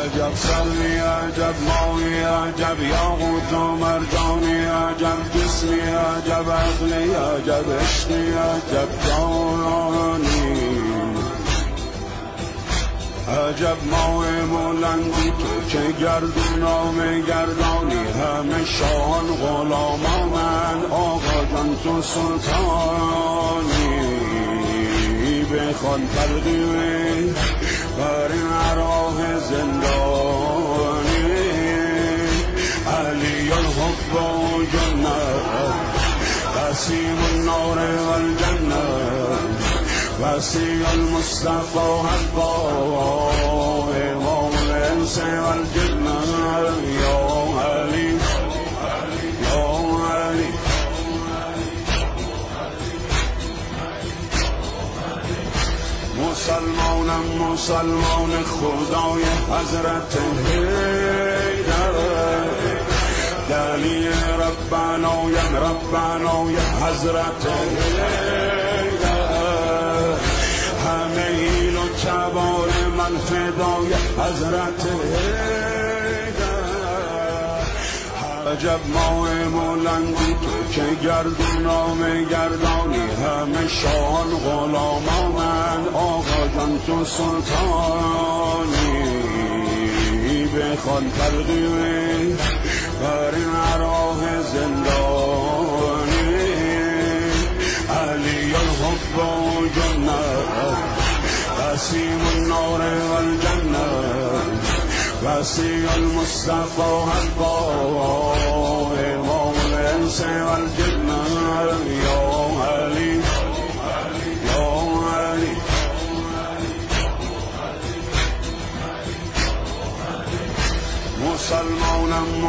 عجب سری عجب ماهی عجب یاقوت و مرجانی عجب جسمی عجب عقلی عجب عشقی عجب جانانی عجب ماه بلندی تو که گردونام گردانی همه شاهان غلامانند آقا جان تو سلطانی بخوان ترقیه بر این راه زندانی علی الحب و جنت وسیع النار و الجنه وسیع المصطفى حقا امام الانس و الجنه یا علی یا علی مسلمان خدای حضرت حیدر دلی ربانای حضرت حیدر همه ایل و کبار من فدای حضرت حیدر عجب ماه بلندی تو که گردونام گردانی همه شاهان غلامانند آقا جان تو سلطانی بخوان ترقیه بر این راه زندانی علی الحب و جنت وسیع النار و الجنه وسیع المصطفى حقا امام الانس و الجنه یا علی یا علی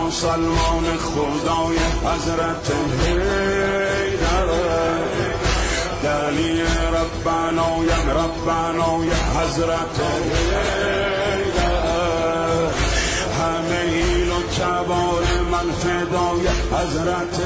مسلمان خدای حضرت حیدر دلی ربانای حضرت حیدر همه ایل و کبار من فدای حضرت